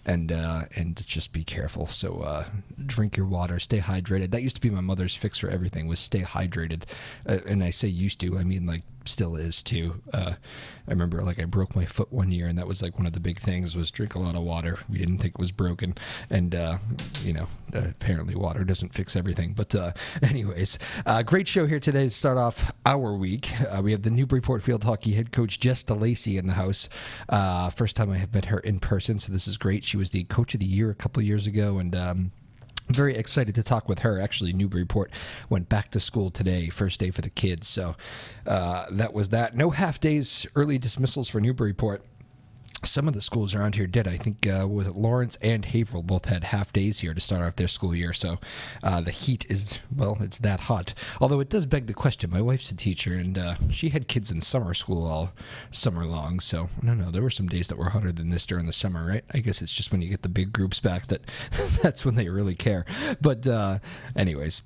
and just be careful. So drink your water, stay hydrated. That used to be my mother's fix for everything, was stay hydrated. And I say used to, I mean like still is too. I remember like I broke my foot one year, and that was like one of the big things was drink a lot of water. We didn't think it was broken, and apparently water doesn't fix everything. But anyways, great show here today to start off our week. We have the Newburyport Field Hockey head coach Jess DeLacey in the house. First time I have met her in person, so this is great. She was the coach of the year a couple of years ago, and very excited to talk with her. Actually, Newburyport went back to school today, first day for the kids. So that was that. No half days, early dismissals for Newburyport. Some of the schools around here did. I think, was it Lawrence and Haverhill both had half days here to start off their school year. So the heat is, well, it's that hot. Although it does beg the question. My wife's a teacher, and she had kids in summer school all summer long. So, I don't know. There were some days that were hotter than this during the summer, right? I guess it's just when you get the big groups back that that's when they really care. But anyways,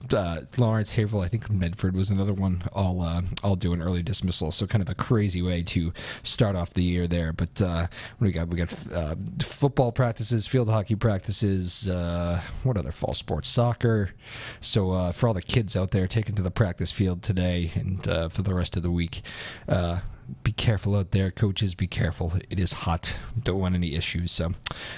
Lawrence, Haverhill, I think Medford was another one, all doing early dismissal. So kind of a crazy way to start off the year there. But what do we got football practices, field hockey practices, what other fall sports, soccer. So for all the kids out there taken to the practice field today and for the rest of the week, be careful out there, coaches. Be careful. It is hot. Don't want any issues. So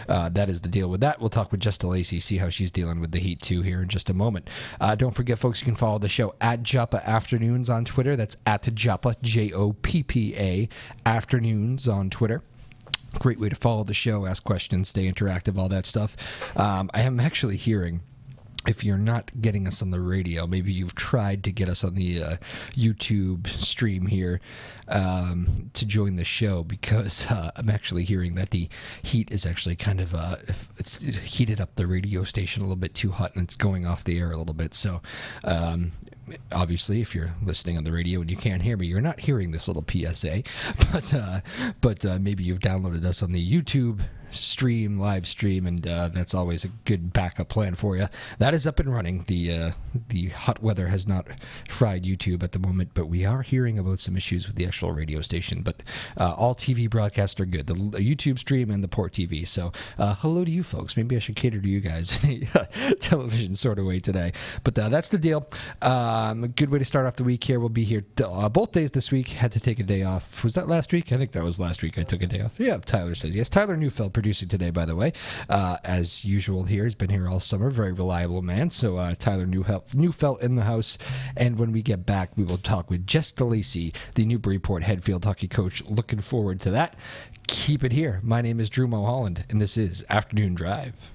that is the deal with that. We'll talk with Jess DeLacey, see how she's dealing with the heat too here in just a moment. Don't forget, folks, you can follow the show at Joppa Afternoons on Twitter. That's at Joppa, Joppa Afternoons on Twitter. Great way to follow the show, ask questions, stay interactive, all that stuff. I am actually hearing, if you're not getting us on the radio, maybe you've tried to get us on the YouTube stream here to join the show, because I'm actually hearing that the heat is actually kind of it's heated up the radio station a little bit too hot, and it's going off the air a little bit. So obviously, if you're listening on the radio and you can't hear me, you're not hearing this little PSA, but maybe you've downloaded us on the YouTube live stream, and that's always a good backup plan for you. That is up and running. The hot weather has not fried YouTube at the moment, but we are hearing about some issues with the actual radio station. But all TV broadcasts are good, the YouTube stream and the Port TV. So hello to you folks. Maybe I should cater to you guys in a television sort of way today. But that's the deal. A good way to start off the week here. We'll be here both days this week. Had to take a day off. Was that last week? I think that was last week I took a day off. Yeah, Tyler says yes. Tyler Neufeld producing today, by the way. As usual here. He's been here all summer. Very reliable man. So Tyler Neufeld in the house. And when we get back, we will talk with Jess DeLacey, the Newburyport head field hockey coach. Looking forward to that. Keep it here. My name is Drew Moholland, and this is Afternoon Drive.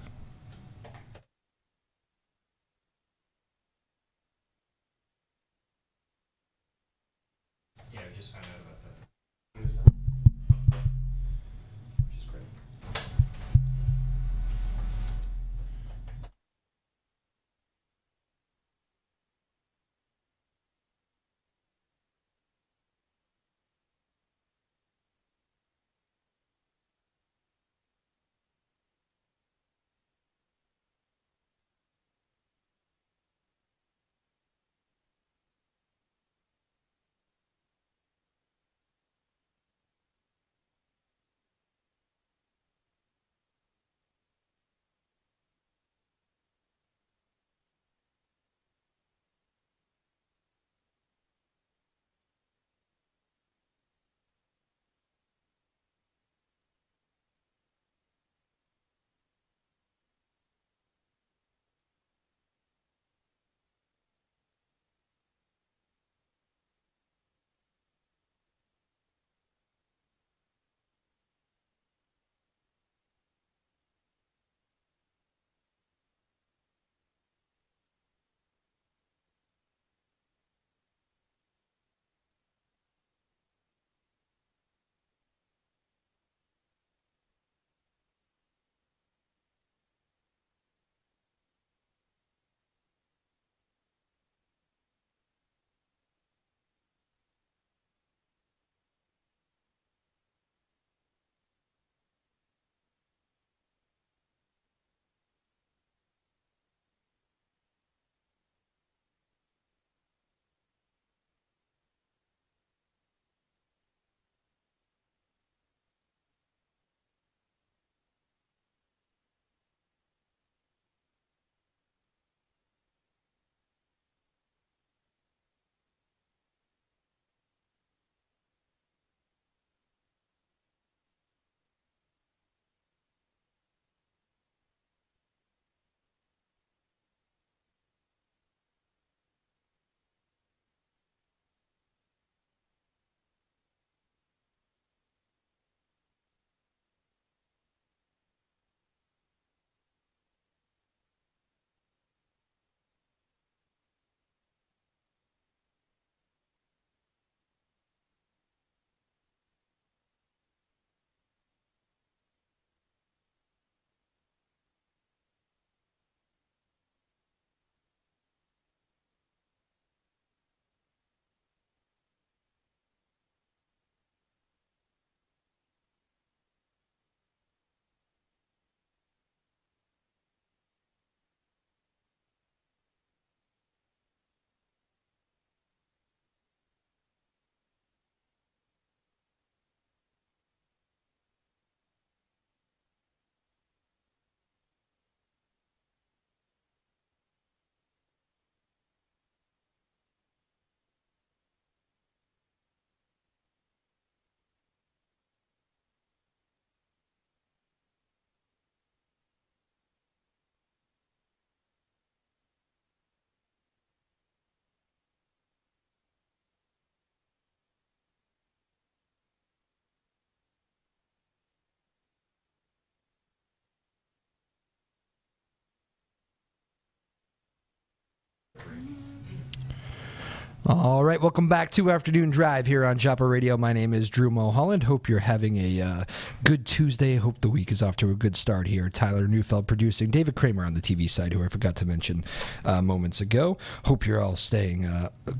All right, welcome back to Afternoon Drive here on Joppa Radio. My name is Drew Moholland. Hope you're having a good Tuesday. Hope the week is off to a good start here. Tyler Neufeld producing. David Kramer on the TV side, who I forgot to mention moments ago. Hope you're all staying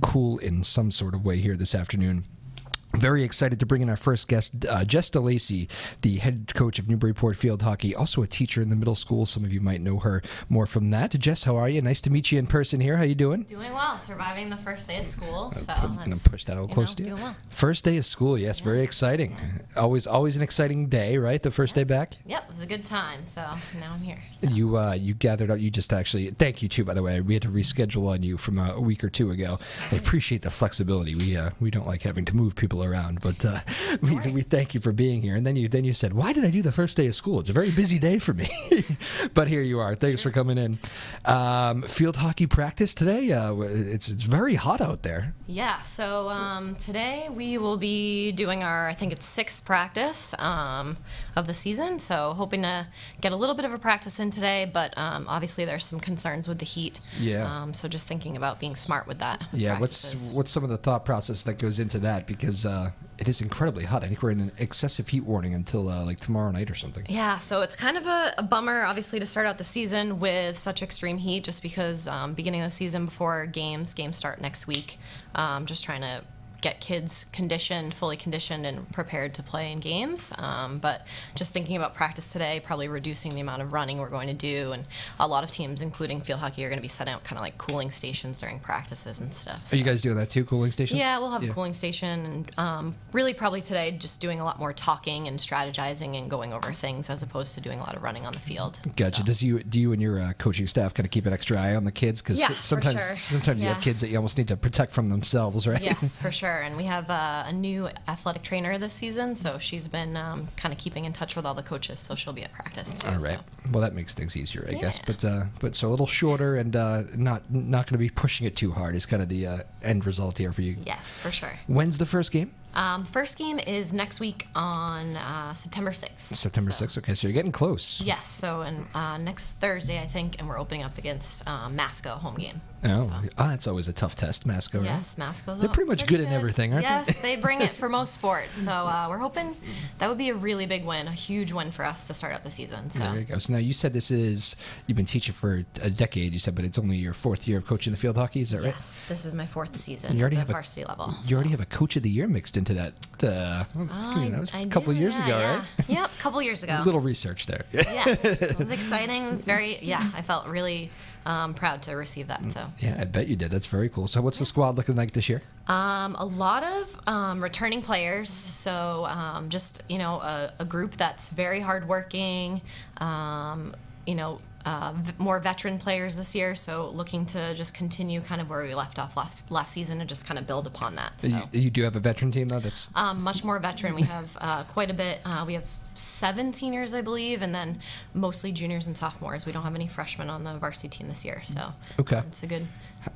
cool in some sort of way here this afternoon. Very excited to bring in our first guest, Jess DeLacey, the head coach of Newburyport Field Hockey, also a teacher in the middle school. Some of you might know her more from that. Jess, how are you? Nice to meet you in person here. How you doing? Doing well. Surviving the first day of school. So I'm going to push that a little closer to you. Doing well. First day of school, yes, yeah. Very exciting. Always an exciting day, right? The first day back? Yep, it was a good time. So now I'm here. So. You gathered up. You just actually, thank you too, by the way. We had to reschedule on you from a week or two ago. I appreciate the flexibility. We don't like having to move people around, but we thank you for being here. And then you said, why did I do the first day of school? It's a very busy day for me. But here you are. Thanks for coming in. Field hockey practice today. It's very hot out there. Yeah. So today we will be doing our, I think it's 6th practice of the season. So hoping to get a little bit of a practice in today, but obviously there's some concerns with the heat. Yeah. So just thinking about being smart with that. Yeah. What's some of the thought process that goes into that? Because it is incredibly hot. I think we're in an excessive heat warning until like tomorrow night or something. Yeah, so it's kind of a bummer, obviously, to start out the season with such extreme heat, just because beginning of the season before games start next week. Just trying to get kids fully conditioned and prepared to play in games. But just thinking about practice today, probably reducing the amount of running we're going to do. And a lot of teams, including field hockey, are going to be setting up kind of like cooling stations during practices and stuff. So. Are you guys doing that too, cooling stations? Yeah, we'll have a cooling station. And really probably today just doing a lot more talking and strategizing and going over things as opposed to doing a lot of running on the field. Gotcha. So. Do you and your coaching staff kind of keep an extra eye on the kids? Because sometimes you have kids that you almost need to protect from themselves, right? Yes, for sure. And we have a new athletic trainer this season, so she's been kind of keeping in touch with all the coaches, so she'll be at practice too. All right. So. Well, that makes things easier, I guess. But so a little shorter and not going to be pushing it too hard is kind of the end result here for you. Yes, for sure. When's the first game? First game is next week on September 6th. September 6th. Okay, so you're getting close. Yes. So next Thursday, I think, and we're opening up against Masco home game. Oh, that's always a tough test, Masco, right? Yes, Masco's They're pretty much good in everything, aren't they? Yes, they bring it for most sports. So we're hoping that would be a really big win, a huge win for us to start out the season. So. There you go. So now you said you've been teaching for a decade, you said, but it's only your 4th year of coaching the field hockey, is that right? Yes, this is my 4th season and you already at have the varsity level. You already have a coach of the year mixed into that. That was a couple of years ago, right? Yep, a couple years ago. A little research there. Yes, it was exciting. It was I felt really proud to receive that. So yeah, I bet you did. That's very cool. So what's the squad looking like this year? A lot of returning players. So just a group that's very hardworking. More veteran players this year, so looking to just continue kind of where we left off last season and just kind of build upon that. So. You do have a veteran team, though? That's much more veteran. We have quite a bit. We have 7 seniors, I believe, and then mostly juniors and sophomores. We don't have any freshmen on the varsity team this year, so it's a good.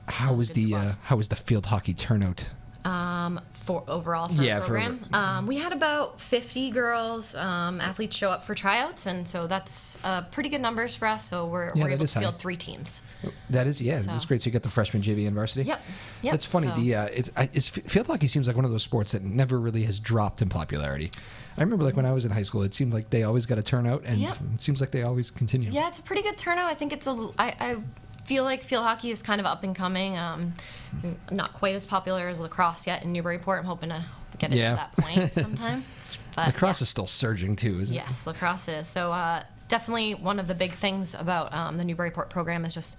How was the field hockey turnout? For the program. We had about 50 girls, athletes show up for tryouts, and so that's pretty good numbers for us. So we're able to field 3 teams. That is, that's great. So you get the freshman, JV, and varsity. Yep. That's funny. So. Field hockey seems like one of those sports that never really has dropped in popularity. I remember, like, when I was in high school, it seemed like they always got a turnout, and it seems like they always continue. Yeah, it's a pretty good turnout. I think I feel like field hockey is kind of up and coming. Not quite as popular as lacrosse yet in Newburyport. I'm hoping to get it to that point sometime. But lacrosse is still surging too, isn't it? Yes, lacrosse is. So definitely one of the big things about the Newburyport program is just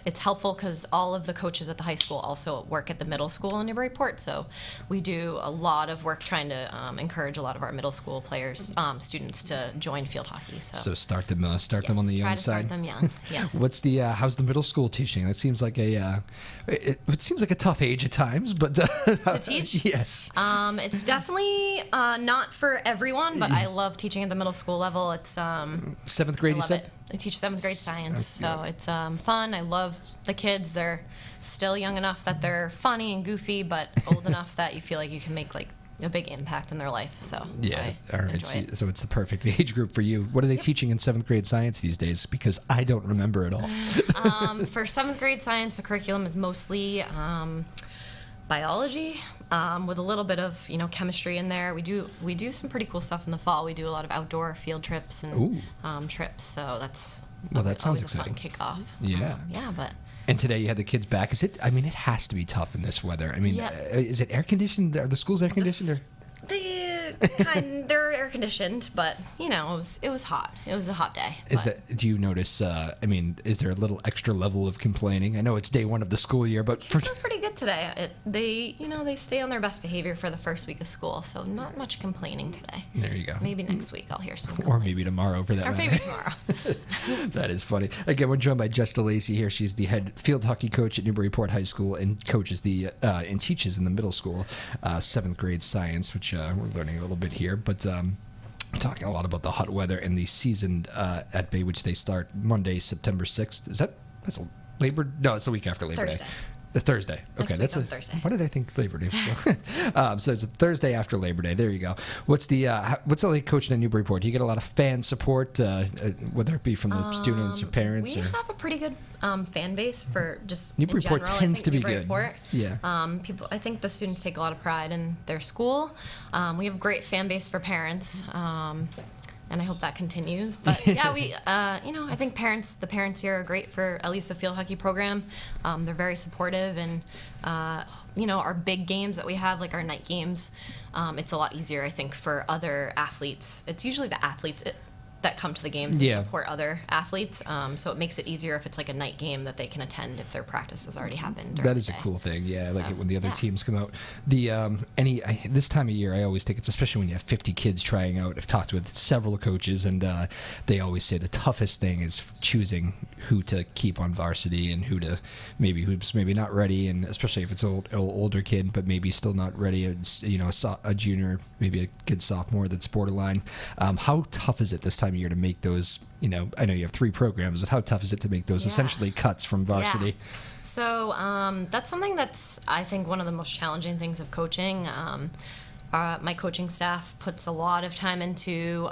it's helpful because all of the coaches at the high school also work at the middle school in Newburyport. So we do a lot of work trying to encourage a lot of our middle school players, students to join field hockey. So start them on the young side. Start them young. Yes. What's how's the middle school teaching? That seems like it seems like a tough age at times, but to teach. Yes. It's definitely not for everyone, but I love teaching at the middle school level. It's 7th grade, you said? I teach 7th grade science, so it's fun. I love the kids. They're still young enough that they're funny and goofy, but old enough that you feel like you can make like a big impact in their life. So all right. So it's the perfect age group for you. What are they teaching in 7th grade science these days? Because I don't remember it all. For 7th grade science, the curriculum is mostly biology, with a little bit of chemistry in there. We do some pretty cool stuff in the fall. We do a lot of outdoor field trips and trips. So that's that sounds always exciting. a fun kickoff. Yeah. But. And today you had the kids back. Is it? I mean, it has to be tough in this weather. I mean, is it air conditioned? Are the schools air conditioned? They're air conditioned, but it was hot. It was a hot day. Do you notice? I mean, is there a little extra level of complaining? I know it's day one of the school year, but kids are pretty good today. They stay on their best behavior for the first week of school, so not much complaining today. There you go. Maybe next week I'll hear some. Or maybe tomorrow for that. Or matter. maybe tomorrow. That is funny. Again, we're joined by Jess DeLacey here. She's the head field hockey coach at Newburyport High School and coaches and teaches in the middle school 7th grade science, which we're learning a little bit here, but talking a lot about the hot weather and the season at Bay, which they start Monday, September 6th. That's Labor? No, it's the week after Labor Day. The Thursday. Okay, that's Thursday. What did I think Labor Day was? So it's a Thursday after Labor Day. There you go. What's it like coaching at Newburyport? Do you get a lot of fan support, whether it be from the students or parents? We have a pretty good fan base for just Newburyport in general. tends to be Newburyport, good. Yeah. I think the students take a lot of pride in their school. We have a great fan base for parents. And I hope that continues. But yeah, I think the parents here are great for at least the field hockey program. They're very supportive, and our big games that we have, like our night games, it's a lot easier, I think, for other athletes. It's usually the athletes that come to the games and support other athletes. So it makes it easier if it's like a night game that they can attend if their practice has already happened. That is a cool thing. Yeah, I like it when the other teams come out. This time of year, I always think it's, especially when you have 50 kids trying out. I've talked with several coaches, and they always say the toughest thing is choosing who to keep on varsity and who's maybe not ready, and especially if it's an older kid, but maybe still not ready. A junior, maybe a good sophomore that's borderline. How tough is it this time of year to make those? I know you have 3 programs, but how tough is it to make those essentially cuts from varsity? Yeah. So that's something that's, I think, one of the most challenging things of coaching. My coaching staff puts a lot of time into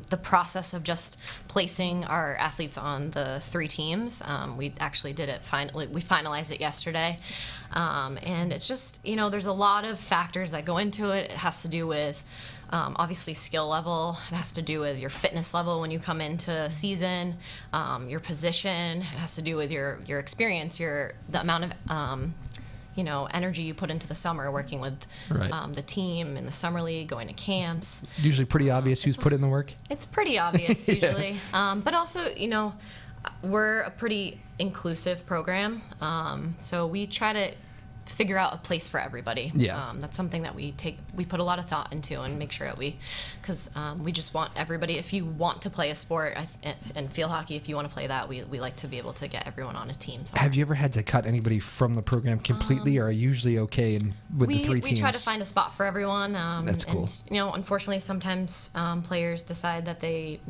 the process of just placing our athletes on the 3 teams. We actually did it finally. We finalized it yesterday. And it's just, there's a lot of factors that go into it. It has to do with obviously skill level. It has to do with your fitness level when you come into season, your position. It has to do with your experience, the amount of energy you put into the summer working with the team in the summer league, going to camps. Usually pretty obvious who's put in the work. It's pretty obvious usually. But also, we're a pretty inclusive program. So we try to figure out a place for everybody. Yeah. That's something that we put a lot of thought into and make sure that because we just want everybody, if you want to play a sport and field hockey, if you want to play that, we like to be able to get everyone on a team. So. Have you ever had to cut anybody from the program completely, or are you usually okay with the 3 teams? We try to find a spot for everyone. That's cool. And, unfortunately, sometimes players decide that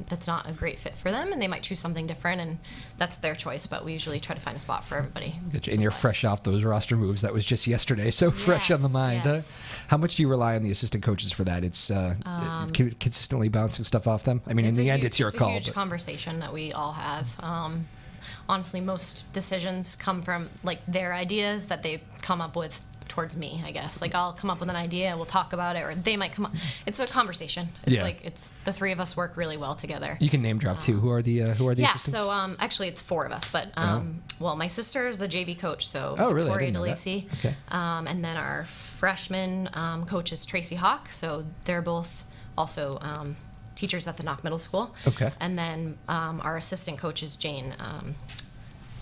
that's not a great fit for them, and they might choose something different, and that's their choice, but we usually try to find a spot for everybody. And you're fresh off those roster moves. That was just yesterday, so fresh on the mind. Yes. How much do you rely on the assistant coaches for that? It's consistently bouncing stuff off them? I mean, in the end, it's your call. It's a huge conversation that we all have. Honestly, most decisions come from their ideas that they come up with towards me, I guess. I'll come up with an idea, we'll talk about it, or they might come up. It's a conversation. It's it's the 3 of us work really well together. You can name drop too. Who are the assistants? Yeah, so actually it's 4 of us, but well, my sister is the JV coach, so really? Victoria DeLacey. Okay. And then our freshman coach is Tracy Hawk, so they're both also teachers at the Knock Middle School. Okay. And then our assistant coach is Jane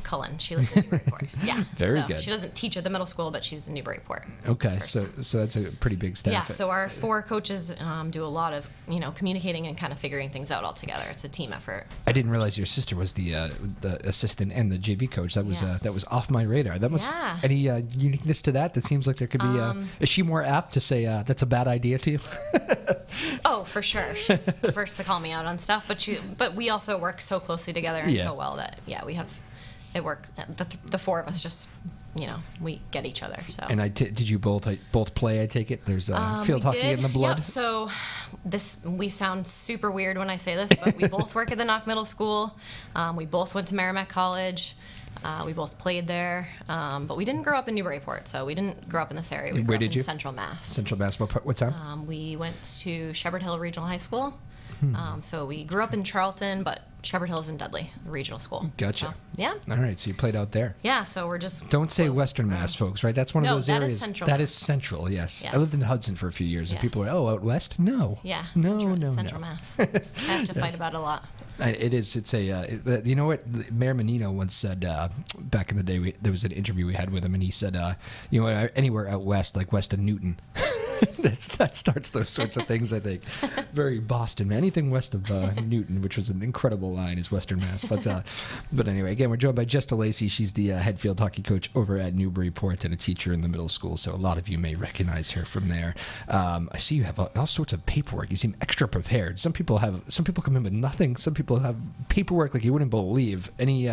Cullen. She lives in Newburyport. Yeah. Very good. She doesn't teach at the middle school, but she's in Newburyport. Okay, so that's a pretty big staff. Yeah, so our 4 coaches do a lot of communicating and kind of figuring things out all together. It's a team effort. I didn't realize your sister was the assistant and the JV coach. That was off my radar. That was any uniqueness to that? That seems like there could be. Is she more apt to say that's a bad idea to you? Oh, for sure. She's the first to call me out on stuff, but we also work so closely together and so well that we have. It works. The 4 of us just, we get each other. So. And did you both play? I take it. There's field hockey in the blood. Yep. So we sound super weird when I say this, but we both work at the Knock Middle School. We both went to Merrimack College. We both played there, but we didn't grow up in Newburyport, so we didn't grow up in this area. We Where grew did up you? in Central Mass. Central Mass. What time? We went to Shepherd Hill Regional High School. So we grew up in Charlton, but Shepherd Hill's in Dudley, regional school. Gotcha. So, yeah. All right, so you played out there. Yeah, so we're just Don't say close. Western Mass, folks, right? That's one of No, those that is areas. Central That Mass. is central, yes. Yes. I lived in Hudson for a few years, and Yes. people were, out west? No. Yeah, No, Central no. Mass. I have to fight about it a lot. It is. It's a. You know what? Mayor Menino once said back in the day. There was an interview we had with him, and he said, anywhere out west, like west of Newton. that starts those sorts of things. I think very Boston. Anything west of Newton, which was an incredible line, is Western Mass. But anyway, again, we're joined by Jess DeLacey. She's the head field hockey coach over at Newburyport and a teacher in the middle school. So a lot of you may recognize her from there. I see you have all sorts of paperwork. You seem extra prepared. Some people come in with nothing. Some people have paperwork like you wouldn't believe. Any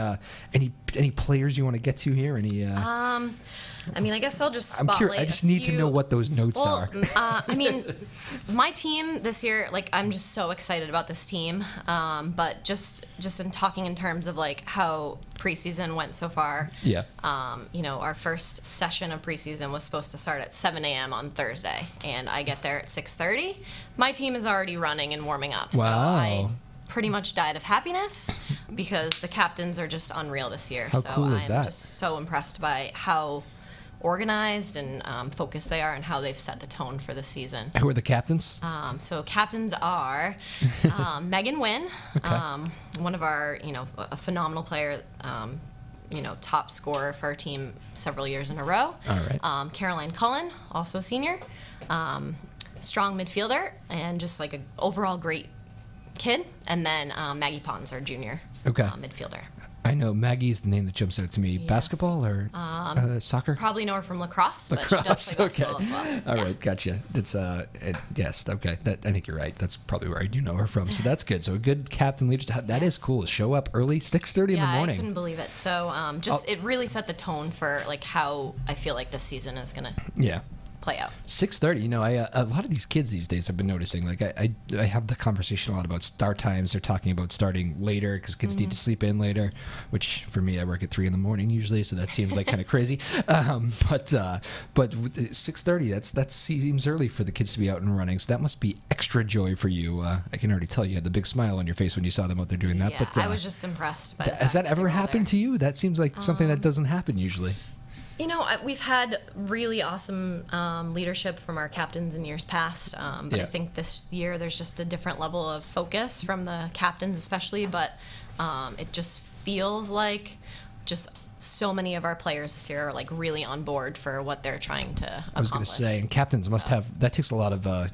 players you want to get to here? I guess I'll just I'm spotlight curious. I just need to know what those notes are. My team this year, I'm just so excited about this team. But just in talking in terms of how preseason went so far. Yeah. Our first session of preseason was supposed to start at 7 a.m. on Thursday, and I get there at 6:30. My team is already running and warming up. Wow. So I pretty much died of happiness because the captains are just unreal this year. How cool is that? I'm just so impressed by how organized and focused they are and how they've set the tone for the season. Who are the captains? So captains are Megan Wynn, one of our, a phenomenal player, top scorer for our team several years in a row. All right. Caroline Cullen, also a senior, strong midfielder, and just an overall great kid. And then Maggie Pons, our junior midfielder. I know Maggie's the name that jumps out to me. Yes. Basketball or soccer? Probably know her from lacrosse, but she does play basketball as well. All right, gotcha. That's yes, okay. I think you're right. That's probably where I do know her from. So that's good. So a good captain leader. That is cool. Show up early, 6:30 in the morning. I couldn't believe it. So it really set the tone for how I feel like this season is gonna play out. 6:30. A lot of these kids these days I've been noticing. I have the conversation a lot about start times. They're talking about starting later because kids need to sleep in later. Which for me, I work at 3 in the morning usually, so that seems like kind of crazy. But 6:30. That seems early for the kids to be out and running. So that must be extra joy for you. I can already tell you had the big smile on your face when you saw them out there doing that. Yeah, but I was just impressed. Has that ever happened to you? That seems like something that doesn't happen usually. We've had really awesome leadership from our captains in years past, but I think this year there's just a different level of focus from the captains especially, but it just feels like just so many of our players this year are really on board for what they're trying to accomplish. I was going to say, and captains must have, that takes a lot of a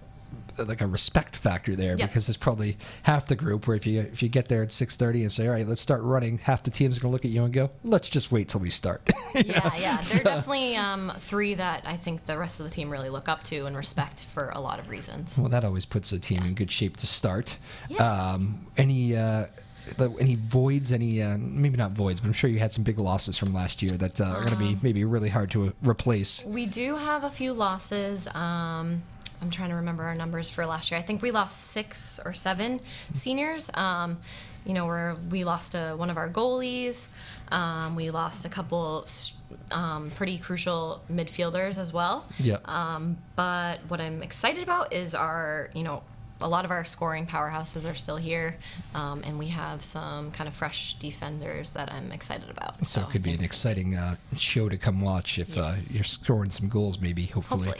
respect factor there because there's probably half the group where if you get there at 6:30 and say, all right, let's start running, half the team's going to look at you and go, let's just wait till we start. Yeah. There are definitely three that I think the rest of the team really look up to and respect for a lot of reasons. Well, that always puts a team in good shape to start. Yes. Any voids, maybe not voids, but I'm sure you had some big losses from last year that are going to be maybe really hard to replace. We do have a few losses. I'm trying to remember our numbers for last year. I think we lost 6 or 7 seniors. Where we lost one of our goalies. We lost a couple pretty crucial midfielders as well. Yeah. But what I'm excited about is our, a lot of our scoring powerhouses are still here, and we have some kind of fresh defenders that I'm excited about. So it could be an exciting show to come watch if you're scoring some goals, maybe, hopefully.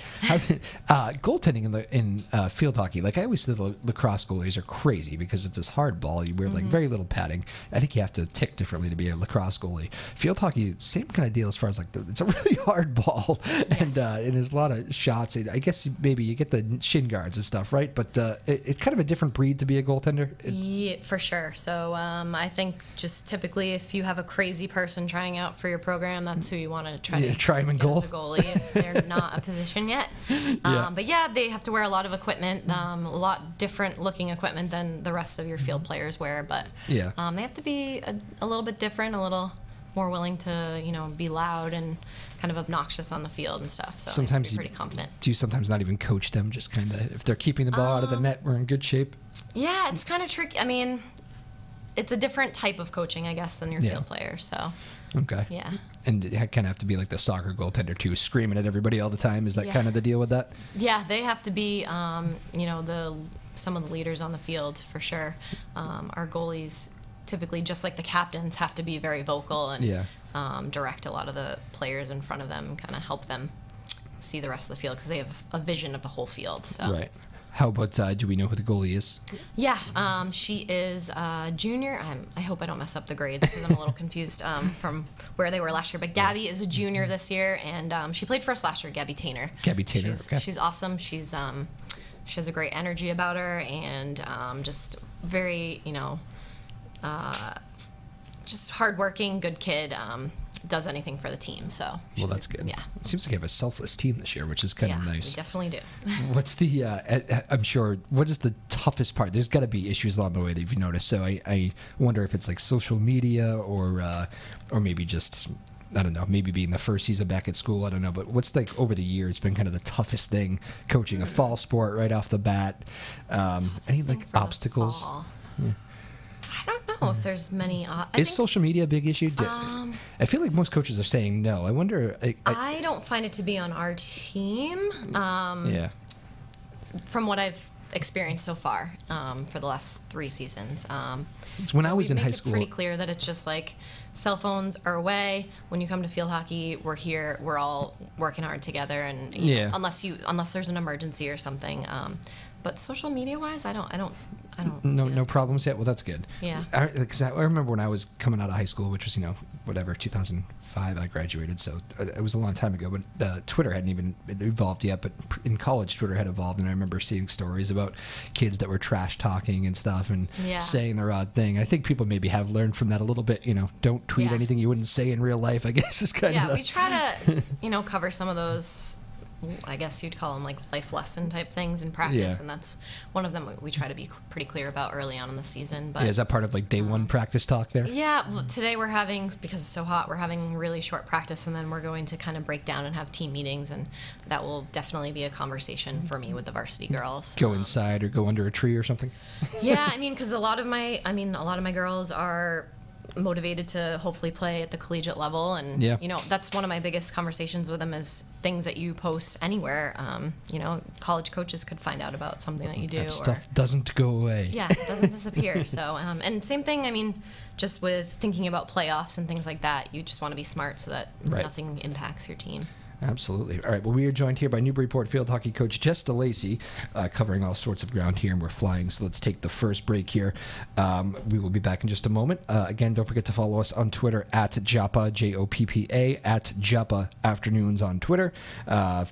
Goaltending in field hockey, I always say the lacrosse goalies are crazy because it's this hard ball. You wear very little padding. I think you have to tick differently to be a lacrosse goalie. Field hockey, same kind of deal as far as it's a really hard ball, and there's a lot of shots. I guess maybe you get the shin guards and stuff, right? But it's kind of a different breed to be a goaltender. Yeah, for sure. So I think just typically if you have a crazy person trying out for your program, that's who you want to try him in get goal as a goalie if they're not a position yet. But they have to wear a lot of equipment, a lot different looking equipment than the rest of your field players wear. But they have to be a little bit different, a little more willing to be loud and kind of obnoxious on the field and stuff. So sometimes be pretty confident. Do you sometimes not even coach them? Just kind of if they're keeping the ball out of the net, we're in good shape. Yeah, it's kind of tricky. I mean, it's a different type of coaching, I guess, than your field players. So okay, yeah. And you kind of have to be like the soccer goaltender too, screaming at everybody all the time. Is that kind of the deal with that? Yeah, they have to be, you know, some of the leaders on the field for sure. Our goalies typically, just like the captains, have to be very vocal and direct a lot of the players in front of them and kind of help them see the rest of the field because they have a vision of the whole field. So. Right. How about, do we know who the goalie is? Yeah, she is a junior. I hope I don't mess up the grades because I'm a little confused from where they were last year. But Gabby is a junior this year, and she played for us last year, Gabby Tainer. Gabby Tainer, She's awesome. She has a great energy about her and just very, you know, just hardworking, good kid. Does anything for the team. So well, that's good. Yeah, it seems like you have a selfless team this year, which is kind of nice. We definitely do. What's the? I'm sure. What is the toughest part? There's got to be issues along the way that you've noticed. So I wonder if it's like social media or maybe just. I don't know, maybe being the first season back at school, I don't know, but what's like over the years been kind of the toughest thing coaching a fall sport right off the bat? Any like obstacles? Yeah. I don't know if there's many. Is social media a big issue? I feel like most coaches are saying no. I wonder. I don't find it to be on our team. Yeah. From what I've experienced so far for the last 3 seasons. When I was in high school, it's pretty clear that it's just like cell phones are away. When you come to field hockey, we're here. We're all working hard together, and you know, unless there's an emergency or something. But social media wise, I don't. No problems yet. Well, that's good. Yeah. I remember when I was coming out of high school, which was 2005. I graduated, so it was a long time ago. But Twitter hadn't even evolved yet. But in college, Twitter had evolved, and I remember seeing stories about kids that were trash talking and stuff and saying the odd thing. I think people maybe have learned from that a little bit. You know, don't tweet anything you wouldn't say in real life. I guess is kind of. Yeah, we try to cover some of those. I guess you'd call them like life lesson type things in practice, and that's one of them we try to be pretty clear about early on in the season. But is that part of like day one practice talk there? Yeah, well, today we're having, because it's so hot, we're having really short practice, and then we're going to kind of break down and have team meetings, and that will definitely be a conversation for me with the varsity girls. Go inside or go under a tree or something? Yeah, I mean, because a lot of my girls are motivated to hopefully play at the collegiate level, and you know, that's one of my biggest conversations with them is things that you post anywhere. You know, college coaches could find out about something that you do. That stuff doesn't go away. Yeah, it doesn't disappear. So and same thing, I mean, just with thinking about playoffs and things like that, you just want to be smart so that nothing impacts your team. Absolutely. All right. Well, we are joined here by Newburyport field hockey coach Jess DeLacey, covering all sorts of ground here, and we're flying. So let's take the first break here. We will be back in just a moment. Again, don't forget to follow us on Twitter at Joppa, Joppa, at Joppa Afternoons on Twitter.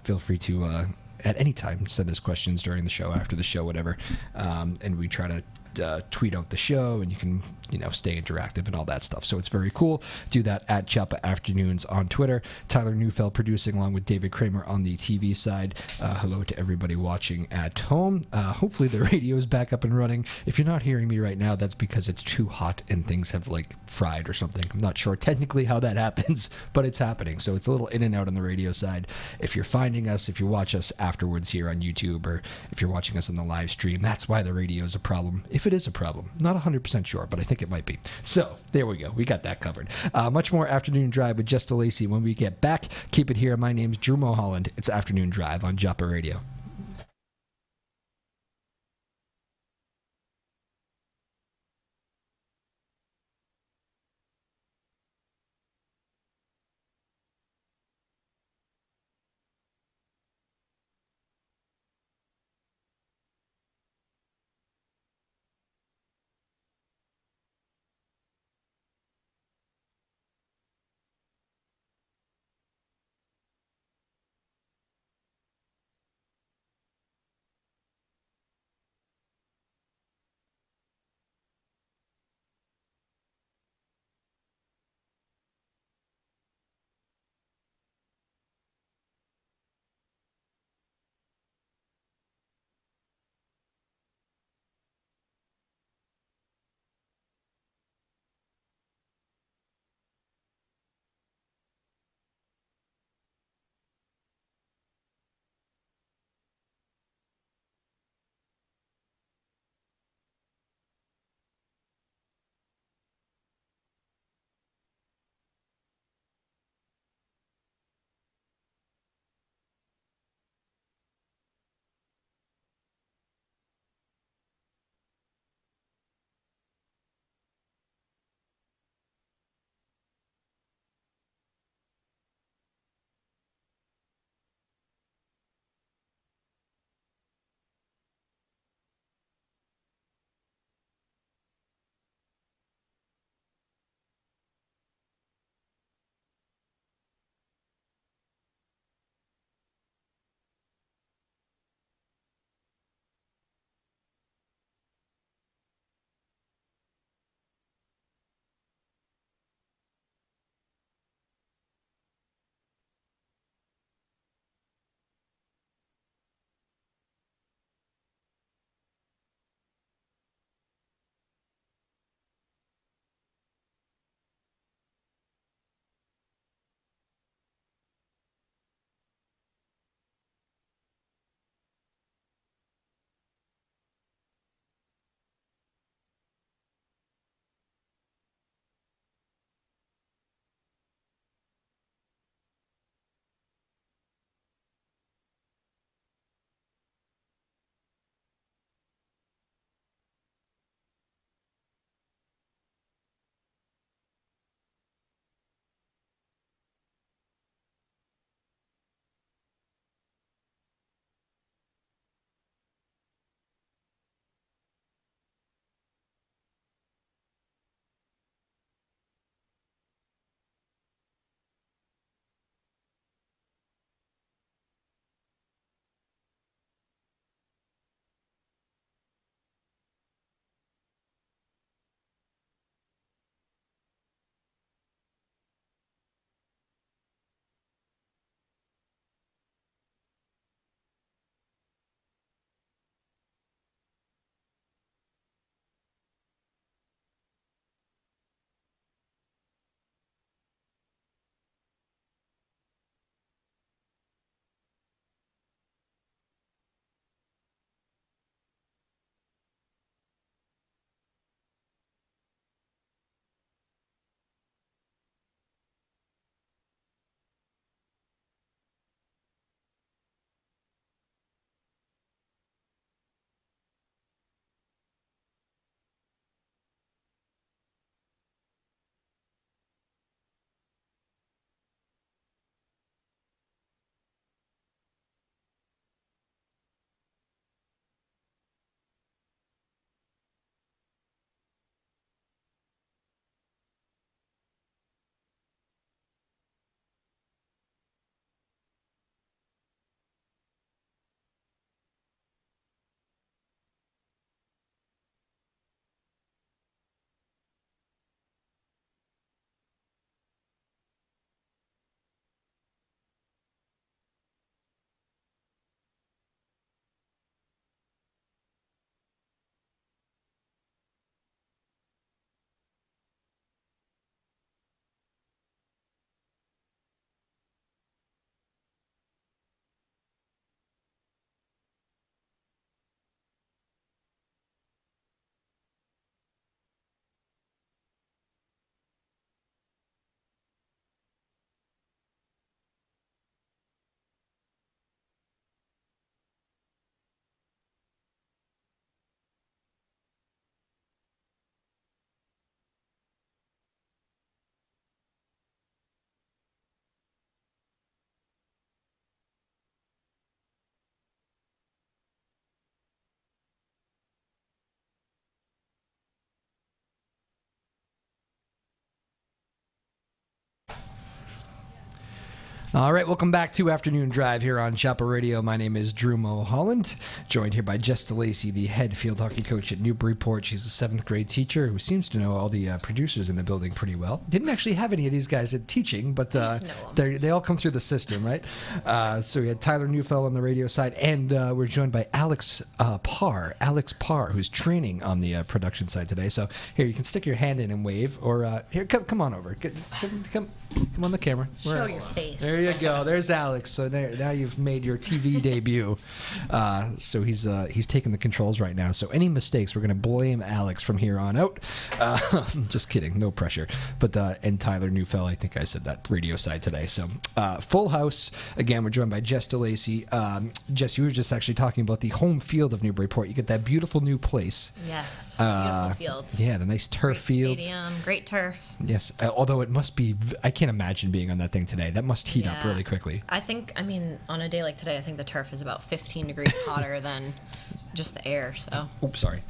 Feel free to, at any time, send us questions during the show, after the show, whatever. And we try to tweet out the show, and you can stay interactive and all that stuff, so it's very cool. Do that at Joppa Afternoons on Twitter. Tyler Neufeld producing along with David Kramer on the TV side. Hello to everybody watching at home. Hopefully the radio is back up and running. If you're not hearing me right now, that's because it's too hot and things have like fried or something. I'm not sure technically how that happens, but it's happening, so it's a little in and out on the radio side. If you're finding us, if you watch us afterwards here on YouTube, or if you're watching us on the live stream, that's why the radio is a problem. If it is a problem, not 100% sure, but I think it might be. So there we go. We got that covered. Much more Afternoon Drive with Jess DeLacey when we get back. Keep it here. My name's Drew Moholland. It's Afternoon Drive on Joppa Radio. All right, welcome back to Afternoon Drive here on Chapel Radio. My name is Drew Moholland, joined here by Jess DeLacey, the head field hockey coach at Newburyport. She's a 7th grade teacher who seems to know all the producers in the building pretty well. Didn't actually have any of these guys at teaching, but they all come through the system, right? So we had Tyler Neufeld on the radio side, and we're joined by Alex Parr, who's training on the production side today. So here, you can stick your hand in and wave, or here, come on over. Come on the camera. Show your face. There you go. There's Alex. So now you've made your TV debut. So he's taking the controls right now. So any mistakes, we're going to blame Alex from here on out. Just kidding. No pressure. But and Tyler Neufeld, I think I said that radio side today. So full house. Again, we're joined by Jess DeLacey. Jess, you were just actually talking about the home field of Newburyport. You get that beautiful new place. Yes. Beautiful field. Yeah, the nice turf field. Stadium. Great turf. Yes. Although it must be, I can't imagine being on that thing today. That must heat up really quickly. I mean, on a day like today, I think the turf is about 15 degrees hotter than just the air. So. Oops, sorry.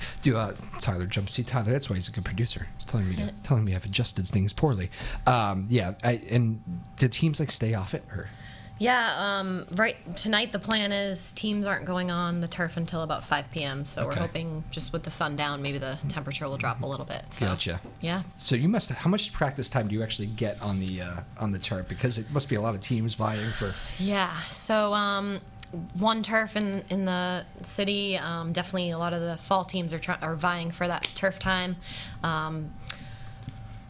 Tyler jump. See, Tyler, that's why he's a good producer. He's telling me I've adjusted things poorly. And did teams stay off it or? Yeah, right. Tonight the plan is teams aren't going on the turf until about 5 p.m. So we're hoping just with the sun down, maybe the temperature will drop a little bit. So, gotcha. Yeah. So how much practice time do you actually get on the turf? Because it must be a lot of teams vying for. Yeah. So one turf in the city. Definitely a lot of the fall teams are vying for that turf time.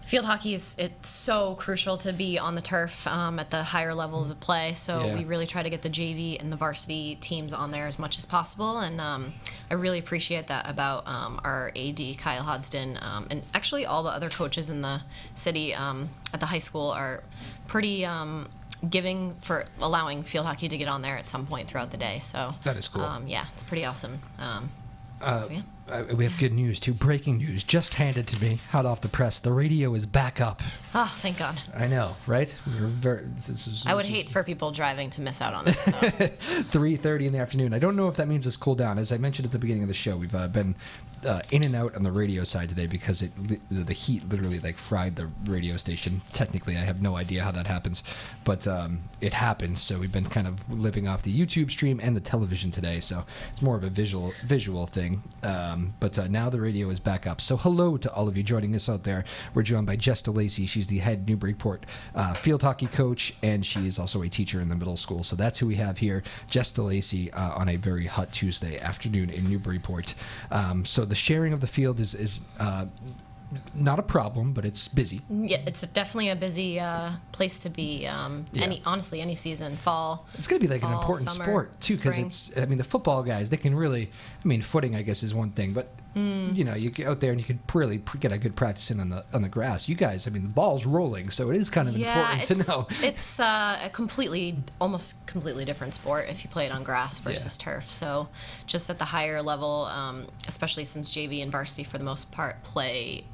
Field hockey it's so crucial to be on the turf at the higher levels of play. So we really try to get the JV and the varsity teams on there as much as possible. And I really appreciate that about our AD, Kyle Hodgson, and actually all the other coaches in the city at the high school are pretty giving for allowing field hockey to get on there at some point throughout the day. So that is cool. Yeah, it's pretty awesome. We have good news too. Breaking news just handed to me, hot off the press. The radio is back up. Oh, thank God. I know, right? I would hate for people driving to miss out on this. So. 3:30 in the afternoon. I don't know if that means it's cooled down. As I mentioned at the beginning of the show, we've been in and out on the radio side today because the heat literally fried the radio station. Technically, I have no idea how that happens, but it happened. So we've been kind of living off the YouTube stream and the television today. So it's more of a visual thing. But now the radio is back up. So hello to all of you joining us out there. We're joined by Jess DeLacey. She's the head Newburyport field hockey coach, and she is also a teacher in the middle school. So that's who we have here, Jess DeLacey, on a very hot Tuesday afternoon in Newburyport. So the sharing of the field is not a problem, but it's busy. Yeah, it's definitely a busy place to be. Any season, fall. It's going to be an important summer, sport too, because the football guys, they can really. Footing I guess is one thing, but you get out there and you can really get a good practice in on the grass. You guys, the ball's rolling, so it is kind of important to know. It's almost completely different sport if you play it on grass versus turf. So just at the higher level, especially since JV and varsity for the most part play.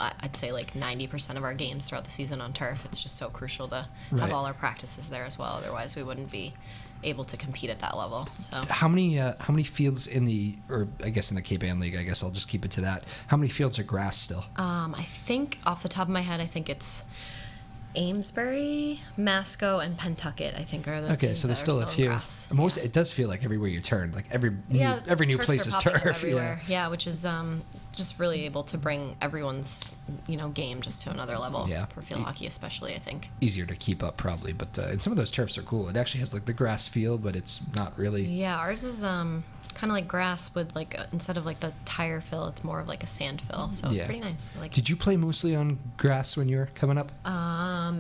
I'd say 90% of our games throughout the season on turf. It's just so crucial to have all our practices there as well. Otherwise, we wouldn't be able to compete at that level. So how many fields in the Cape Ann League? I guess I'll just keep it to that. How many fields are grass still? I think off the top of my head, I think it's Amesbury, Masco, and Pentucket. I think are the teams so there's that still are a few. Grass. It does feel like everywhere you turn, every new place is turf. Yeah, which is just really able to bring everyone's game just to another level for field hockey, especially. I think easier to keep up probably, but and some of those turfs are cool. It actually has the grass feel, but it's not really. Yeah, ours is kind of like grass with instead of the tire fill, it's more of a sand fill. So it's pretty nice. Did you play mostly on grass when you were coming up?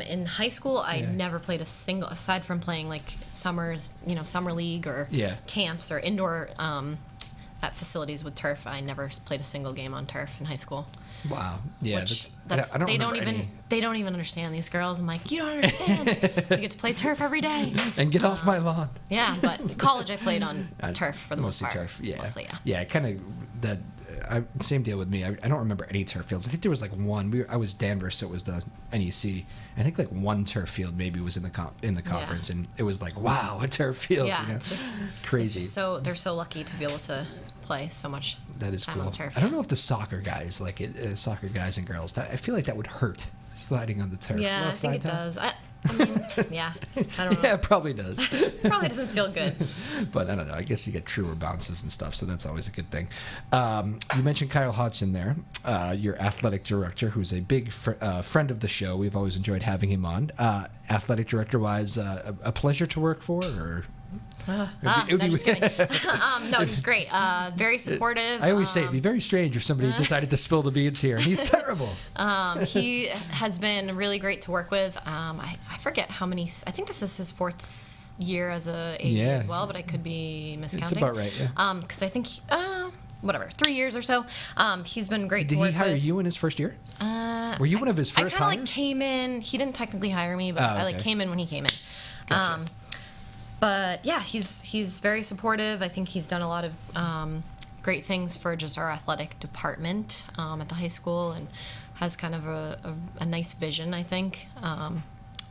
In high school, I never played a single, aside from playing summers, summer league or camps or indoor at facilities with turf. I never played a single game on turf in high school. Wow. Yeah, that's they don't even understand these girls. I'm like, you don't understand. You get to play turf every day. And get off my lawn. Yeah, but college I played on turf for the most part. Mostly turf. Yeah. Mostly, yeah. Yeah, kind of that. Same deal with me. I don't remember any turf fields. I think there was one. I was Danvers, so it was the NEC. I think one turf field maybe was in the conference, and it was wow, a turf field. Yeah, it's just crazy. It's just they're so lucky to be able to play so much. That is time cool. On turf, I don't know if the soccer guys soccer guys and girls. I feel like that would hurt sliding on the turf. Yeah, I think it does. I mean, yeah, I don't know. Yeah, it probably does. Probably doesn't feel good. But I don't know. I guess you get truer bounces and stuff, so that's always a good thing. You mentioned Kyle Hodgson there, your athletic director, who's a big friend of the show. We've always enjoyed having him on. Athletic director-wise, a pleasure to work for, or? No, just kidding. No, he's great. Very supportive. I always say it'd be very strange if somebody decided to spill the beans here, and he's terrible. He has been really great to work with. I forget how many. I think this is his 4th year as a AD as well, but I could be miscounting. It's about right, yeah. Because I think whatever, 3 years or so. He's been great to work with. Did he hire you in his first year? Were you one of his first hires? I kind of came in. He didn't technically hire me, but I came in when he came in. Gotcha. But yeah, he's very supportive. I think he's done a lot of great things for just our athletic department at the high school, and has kind of a nice vision, I think,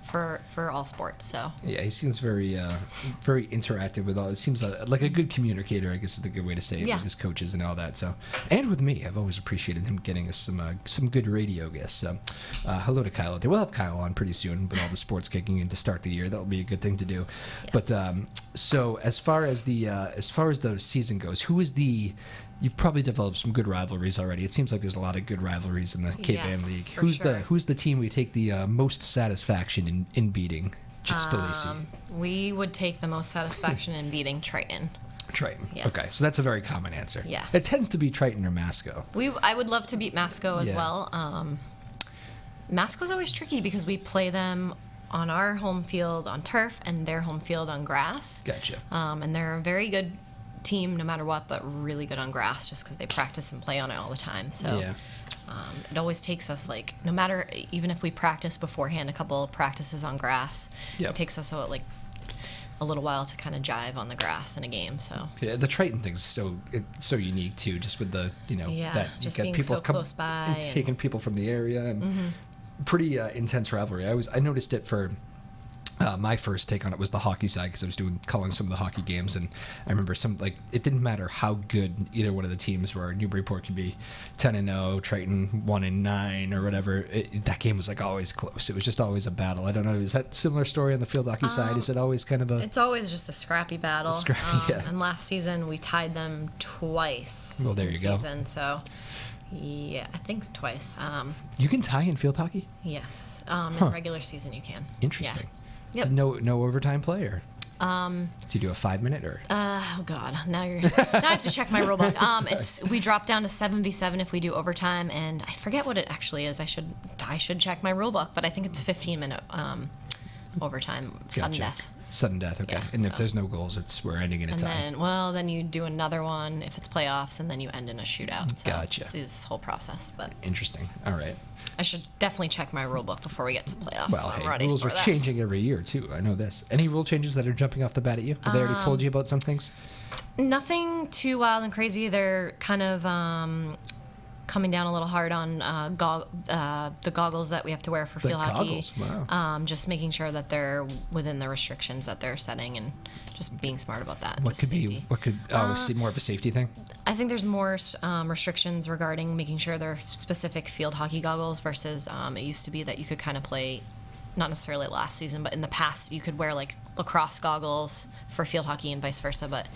for all sports. So yeah, he seems very very interactive with all. It seems like a good communicator, I guess is the good way to say it, with his coaches and all that. So, and with me, I've always appreciated him getting us some good radio guests. So, hello to Kyle. We'll have Kyle on pretty soon with all the sports kicking in to start the year. That'll be a good thing to do. Yes. But so as far as the season goes, who is the? You've probably developed some good rivalries already. It seems like there's a lot of good rivalries in the K-Band League. Who's the team we take the most satisfaction in beating? Just DeLacey. We would take the most satisfaction in beating Triton. Triton. Yes. Okay, so that's a very common answer. Yes. It tends to be Triton or Masco. I would love to beat Masco as well. Masco's always tricky because we play them on our home field on turf and their home field on grass. Gotcha. And they're a very good team no matter what, but really good on grass just because they practice and play on it all the time. So it always takes us, like, no matter, even if we practice beforehand, a couple of practices on grass, it takes us a little while to kind of jive on the grass in a game. So yeah, the Triton thing's so unique too, just with the that just you get being people so close by and taking people from the area, and pretty intense rivalry. I noticed it for my first take on it was the hockey side, because I was calling some of the hockey games, and I remember it didn't matter how good either one of the teams were. Newburyport could be 10-0, Triton 1-9 or whatever. That game was like always close. It was just always a battle. I don't know. Is that similar story on the field hockey side? Is it always kind of a? It's always just a scrappy battle. Yeah. And last season we tied them twice. Well, there you go. So. Yeah, I think twice. You can tie in field hocky? Yes. In regular season you can. Interesting. Yeah. Yep. No overtime play, or? Do you do a 5-minute or? Oh God! Now I have to check my rule book. We drop down to 7v7 if we do overtime, and I forget what it actually is. I should check my rule book, but I think it's 15-minute overtime. Gotcha. Sudden death. Sudden death. Okay. Yeah, and if there's no goals, we're ending in a tie. Then you do another one if it's playoffs, and then you end in a shootout. So gotcha. It's this whole process, but interesting. All right. I should definitely check my rule book before we get to playoffs. Well, hey, rules are changing every year, too. I know this. Any rule changes that are jumping off the bat at you? Have they already told you about some things? Nothing too wild and crazy. They're kind of coming down a little hard on the goggles that we have to wear for field hockey. Wow. Just making sure that they're within the restrictions that they're setting, and just being smart about that. What could more of a safety thing? I think there's more restrictions regarding making sure they're specific field hockey goggles versus it used to be that you could kind of play, not necessarily last season, but in the past you could wear like lacrosse goggles for field hockey and vice versa. But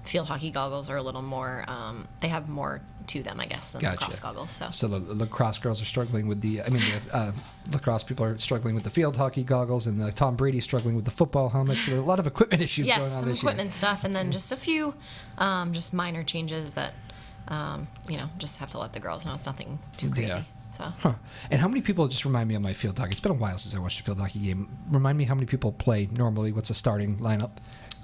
field hockey goggles are a little more, they have more to them, I guess, than lacrosse goggles. So the lacrosse girls are struggling with the lacrosse people are struggling with the field hockey goggles, and Tom Brady's struggling with the football helmets. So there are a lot of equipment issues going on this year. Yes, some equipment stuff, and then just a few just minor changes that, just have to let the girls know. It's nothing too crazy. Yeah. So. And how many people, just remind me on my field hockey, it's been a while since I watched a field hockey game. Remind me how many people play normally. What's the starting lineup?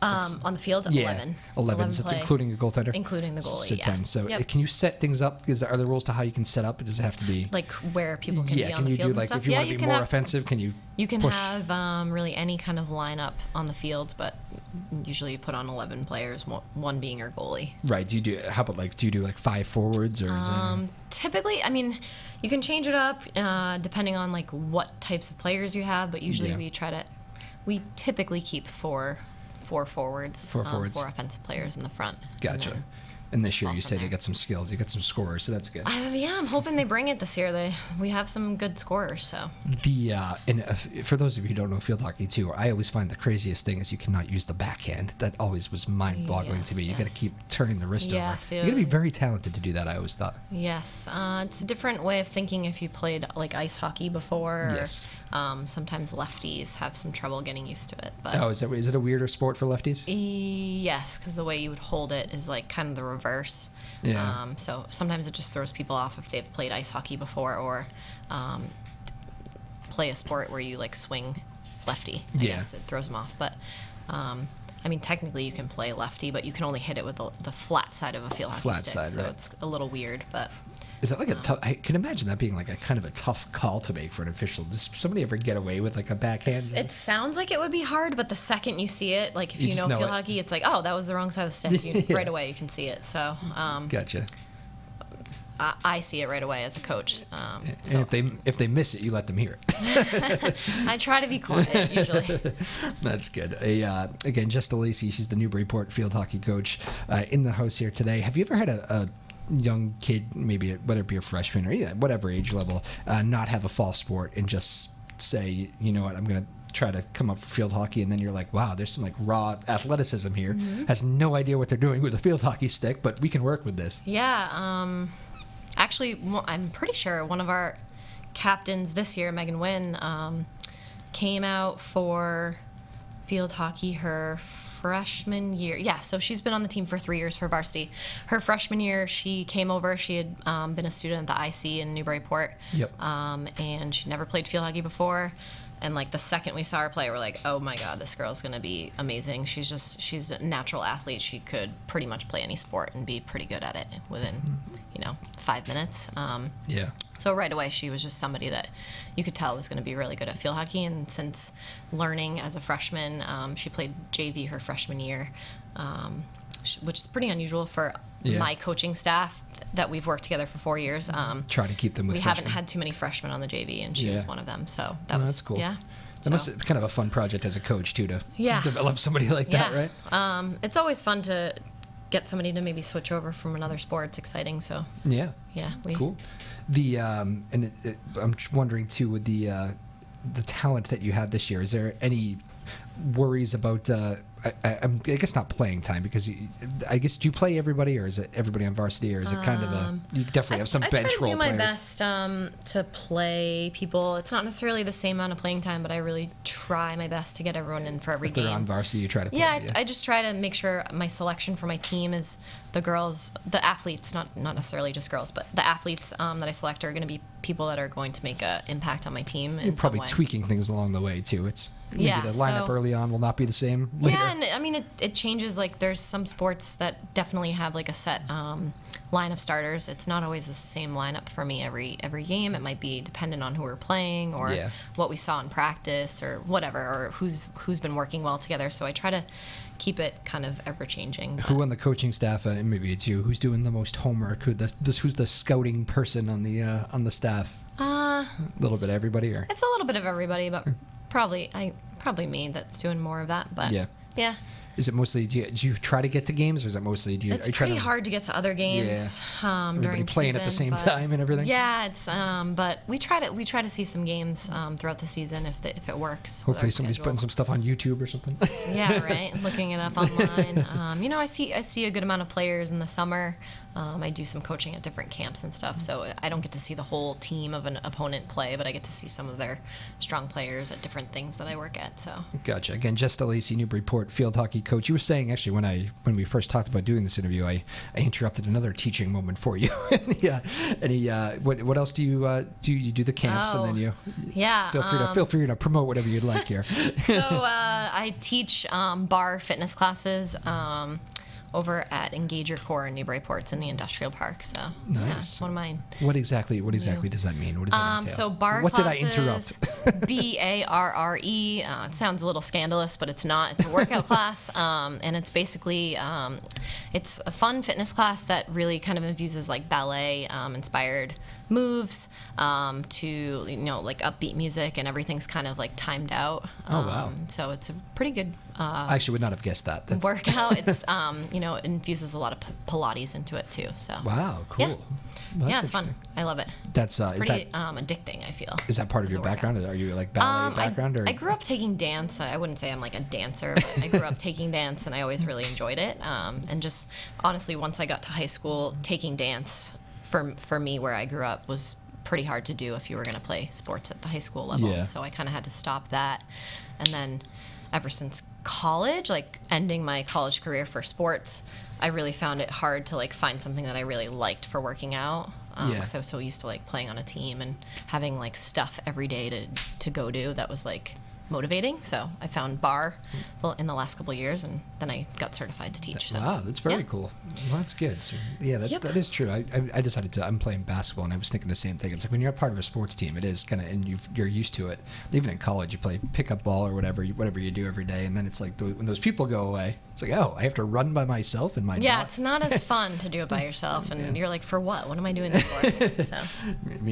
On the field, 11. 11. So it's including a goaltender? Including the goalie, so 10. So can you set things up? Are there rules to how you can set up? Does it have to be? Like where people can be on the field and stuff? Yeah, can you do, like, if you want to be more offensive, can you You can push? have really any kind of lineup on the field, but usually you put on 11 players, one being your goalie. Right. Do you do like 5 forwards? Or typically, I mean, you can change it up depending on like what types of players you have, but usually we typically keep four forwards, 4 offensive players in the front. Gotcha. And this year fall you from say there. they got some skills, you got some scorers, so that's good. Yeah, I'm hoping they bring it this year. We have some good scorers, so. For those of you who don't know field hockey too, I always find the craziest thing is you cannot use the backhand. That always was mind-boggling to me. You got to keep turning the wrist over. So You got to be very talented to do that, I always thought. Yes, it's a different way of thinking if you played like ice hockey before. Yes. Sometimes lefties have some trouble getting used to it. But Is it a weirder sport for lefties? yes, because the way you would hold it is like kind of the reverse. Yeah. So sometimes it just throws people off if they've played ice hockey before or play a sport where you like swing lefty. I guess it throws them off. But I mean, technically you can play lefty, but you can only hit it with the flat side of a field hockey stick. Side, so right. it's a little weird, but. Is that like a tough? I can imagine that being like a kind of a tough call to make for an official. Does somebody ever get away with like a backhand? It sounds like it would be hard, but the second you see it, like if You you just know know field it. hockey, it's like, oh, that was the wrong side of the stick. Right away you can see it. So Gotcha. I see it right away as a coach. And if they miss it, you let them hear it. I try to be quiet usually. That's good. Again, Jess DeLacey, she's the Newburyport field hockey coach in the house here today. Have you ever had a young kid, maybe whether it be a freshman or whatever age level, not have a fall sport and just say, you know what, I'm going to try to come up for field hockey, and then you're like, wow, there's some like raw athleticism here. Has no idea what they're doing with a field hockey stick, but we can work with this. Yeah. Actually, I'm pretty sure one of our captains this year, Megan Wynn, came out for field hockey her freshman year. Yeah, so she's been on the team for 3 years for varsity. Her freshman year, she came over. She had been a student at the IC in Newburyport. Yep. And she never played field hockey before. And like the second we saw her play, we're like, oh my God, this girl's gonna be amazing. She's a natural athlete. She could pretty much play any sport and be pretty good at it within, 5 minutes. Yeah. So right away, she was just somebody that you could tell was going to be really good at field hockey. And since learning as a freshman, she played JV her freshman year, which is pretty unusual for my coaching staff that we've worked together for 4 years. Try to keep them with haven't had too many freshmen on the JV, and she was one of them. So that's cool. Yeah. That must be kind of a fun project as a coach, too, to Yeah. develop somebody like that, right? It's always fun to get somebody to maybe switch over from another sport. It's exciting. So Yeah. Cool. I'm wondering too, with the talent that you have this year, is there any worries about I guess not playing time, because I guess, do you play everybody, or is it everybody on varsity, or is it kind of you definitely have some bench role players? I try to do my best to play people. It's not necessarily the same amount of playing time, but I really try my best to get everyone in for every If game. they're on varsity, you try to play. Yeah, I just try to make sure my selection for my team is the athletes, not necessarily just girls, but the athletes that I select are going to be people that are going to make an impact on my team. You're probably tweaking things along the way too. It's maybe the lineup early on will not be the same later. Yeah, and I mean it changes. Like there's some sports that definitely have like a set line of starters. It's not always the same lineup for me every game. It might be dependent on who we're playing or what we saw in practice or whatever, or who's been working well together. So I try to keep it kind of ever changing. Who on the coaching staff, and maybe it's you, who's doing the most homework? Who's the scouting person on the staff? A little bit of everybody, or it's a little bit of everybody, but probably me that's doing more of that. But yeah. Is it mostly, do you try to get to games, or is it mostly, it's pretty hard to get to other games during playing at the same time and everything? Yeah, it's but we try to see some games throughout the season if it works. Hopefully somebody's putting some stuff on YouTube or something. Yeah, right. Looking it up online. I see a good amount of players in the summer. I do some coaching at different camps and stuff, so I don't get to see the whole team of an opponent play, but I get to see some of their strong players at different things that I work at. So gotcha. Again, Jess DeLacey, Newburyport field hockey coach. You were saying, actually, when we first talked about doing this interview, I interrupted another teaching moment for you. What else do you do? You do the camps, and then you feel free to promote whatever you'd like here. So I teach bar fitness classes. Over at Engage Your Core in Newburyport. It's in the industrial park. So nice. It's one of mine. What exactly does that mean? What does that entail? So bar what classes, did I interrupt? BARRE. It sounds a little scandalous, but it's not. It's a workout class, and it's basically it's a fun fitness class that really kind of infuses like ballet inspired moves to like upbeat music, and everything's kind of like timed out. Oh wow! So it's a pretty good. I actually would not have guessed that. Workout. It's it infuses a lot of Pilates into it too. So wow, cool. Yeah. Well, Yeah, it's fun. I love it. That's it's pretty addicting, I feel. Is that part of your background? Are you like ballet background? I grew up taking dance. I wouldn't say I'm like a dancer, but I grew up taking dance, and I always really enjoyed it. And just honestly, once I got to high school, taking dance for me where I grew up was pretty hard to do if you were going to play sports at the high school level. Yeah. So I kind of had to stop that. And then ever since college, like ending my college career for sports, I really found it hard to like find something that I really liked for working out. Because I was so used to like playing on a team and having like stuff every day to go do that was like motivating. So I found bar in the last couple of years, and then I got certified to teach. So. Wow, that's very cool. Well, that's good. So, yeah, that is true. I decided I'm playing basketball, and I was thinking the same thing. It's like when you're a part of a sports team, it is kind of, and you're used to it. Even in college, you play pickup ball or whatever you do every day, and then it's like when those people go away, it's like, oh, I have to run by myself in my it's not as fun to do it by yourself, and you're like, for what? What am I doing this for? So.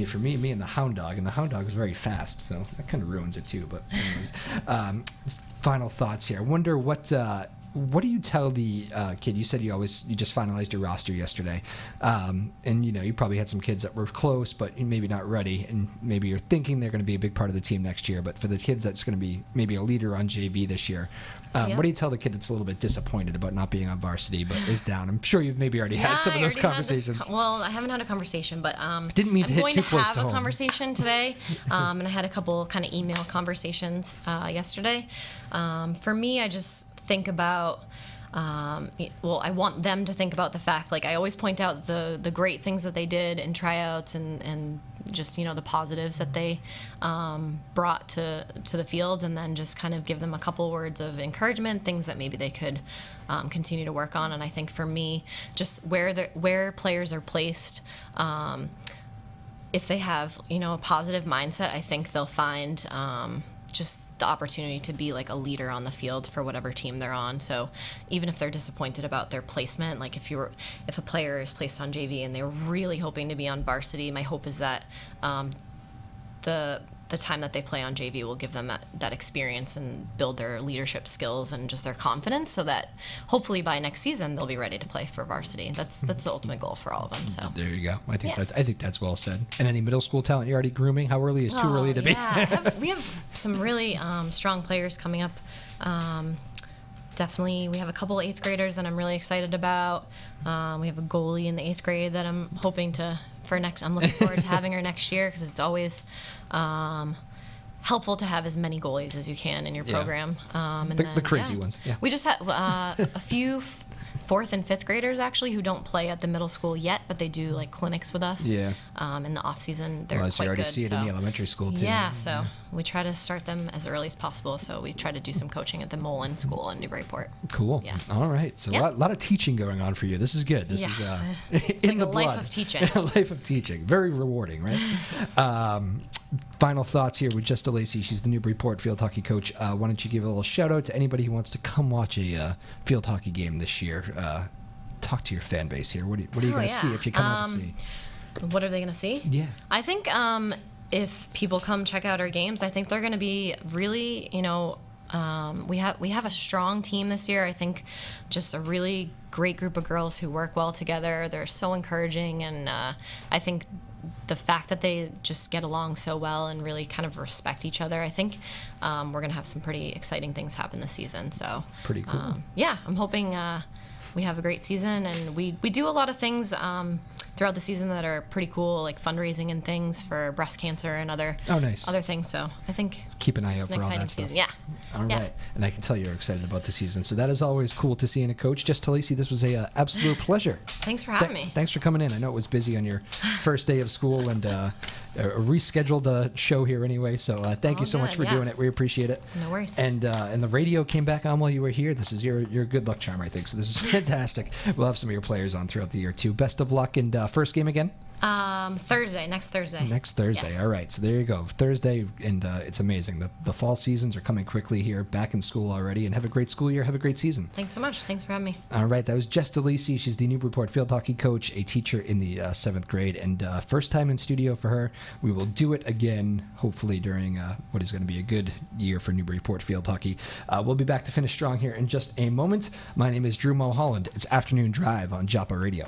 For me and the hound dog, and the hound dog is very fast, so that kind of ruins it too. But anyways, final thoughts here. I wonder what do you tell the kid? You said you just finalized your roster yesterday, and you probably had some kids that were close, but maybe not ready, and maybe you're thinking they're going to be a big part of the team next year. But for the kids that's going to be maybe a leader on JV this year, what do you tell the kid that's a little bit disappointed about not being on varsity but is down? I'm sure you've maybe already had some of those conversations. Well, I haven't had a conversation, but didn't mean to hit too close to home. I'm going to have a conversation today, and I had a couple kind of email conversations yesterday. For me, I just think about I want them to think about the fact, like I always point out the great things that they did in tryouts and just the positives that they brought to the field, and then just kind of give them a couple words of encouragement, things that maybe they could continue to work on. And I think for me, just where players are placed, if they have a positive mindset, I think they'll find just the opportunity to be like a leader on the field for whatever team they're on. So even if they're disappointed about their placement, like if a player is placed on JV and they're really hoping to be on varsity, my hope is that the time that they play on JV will give them that experience and build their leadership skills and just their confidence, so that hopefully by next season they'll be ready to play for varsity. That's the ultimate goal for all of them. So there you go. I think that's well said. And any middle school talent you're already grooming? How early is too early to be? We have some really strong players coming up. Definitely, we have a couple of 8th graders that I'm really excited about. We have a goalie in the 8th grade that I'm hoping I'm looking forward to having her next year, because it's always helpful to have as many goalies as you can in your program. And the crazy ones. Yeah. We just had a few 4th and 5th graders actually who don't play at the middle school yet, but they do like clinics with us. Yeah. In the off season, they're quite good. You already see it in the elementary school too. Yeah. So we try to start them as early as possible. So we try to do some coaching at the Moholland School in Newburyport. Cool. Yeah. All right. So a lot of teaching going on for you. This is good. This is it's in like the blood. Life of teaching. A life of teaching. Very rewarding, right? Final thoughts here with just DeLacey. She's the Newburyport field hockey coach. Why don't you give a little shout out to anybody who wants to come watch a field hockey game this year? Talk to your fan base here. What are you going to see if you come out to see? What are they going to see? Yeah. I think if people come check out our games, I think they're going to be really, we have a strong team this year. I think just a really great group of girls who work well together. They're so encouraging, and I think the fact that they just get along so well and really kind of respect each other, I think we're going to have some pretty exciting things happen this season. So pretty cool. I'm hoping we have a great season, and we do a lot of things throughout the season that are pretty cool, like fundraising and things for breast cancer and other things. So I think keep an eye out for all that stuff. Season. Yeah. All right. And I can tell you're excited about the season. So that is always cool to see in a coach. Just DeLacey, this was a absolute pleasure. Thanks for having me. Thanks for coming in. I know it was busy on your first day of school and a rescheduled show here anyway. So thank you so much for doing it. We appreciate it. No worries. And the radio came back on while you were here. This is your good luck charm, I think. So this is fantastic. We'll have some of your players on throughout the year too. Best of luck, and first game again? Thursday, next Thursday. Next Thursday. Yes. All right. So there you go. Thursday, and it's amazing. The fall seasons are coming quickly here. Back in school already, and have a great school year. Have a great season. Thanks so much. Thanks for having me. All right. That was Jess DeLacey. She's the Newburyport field hockey coach, a teacher in the 7th grade, and first time in studio for her. We will do it again, hopefully during what is going to be a good year for Newburyport field hockey. We'll be back to finish strong here in just a moment. My name is Drew Moholland. It's Afternoon Drive on Joppa Radio.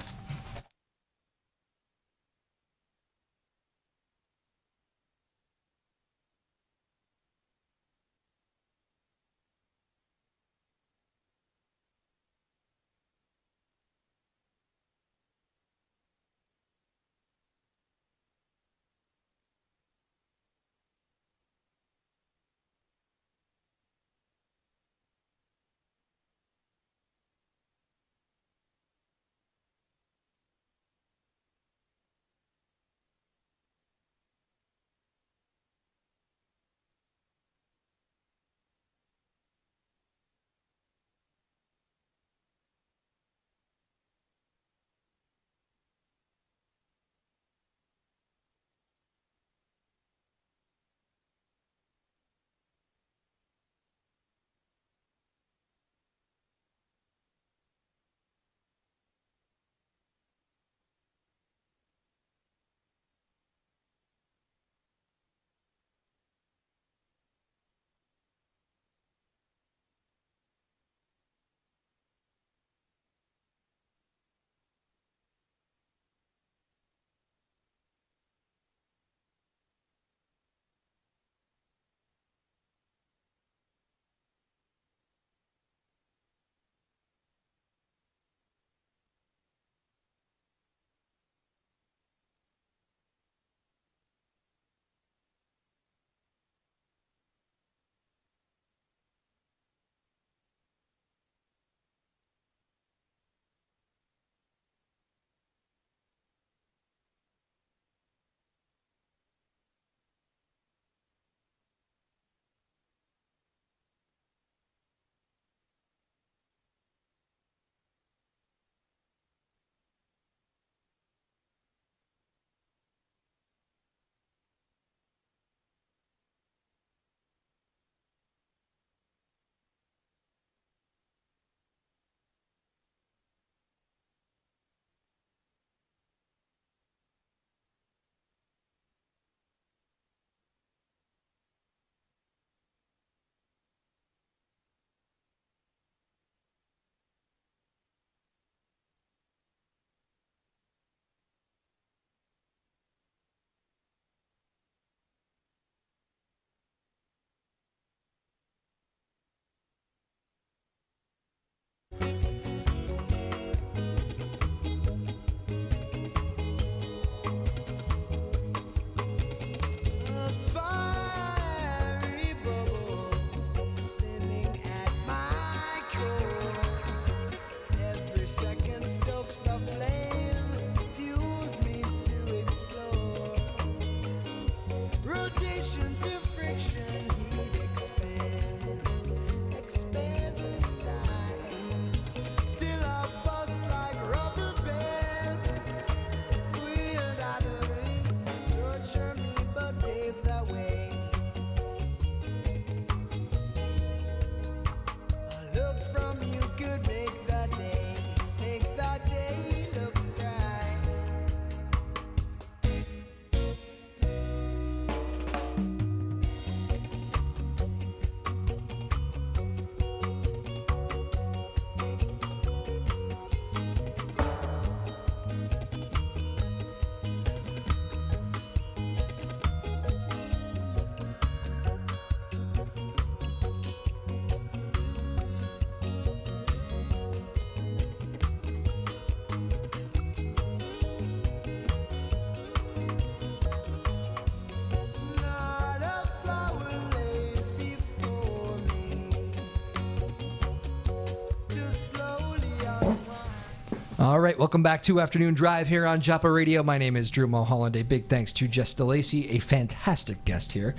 All right, welcome back to Afternoon Drive here on Joppa Radio. My name is Drew Moholland. A big thanks to Jess DeLacey, a fantastic guest here.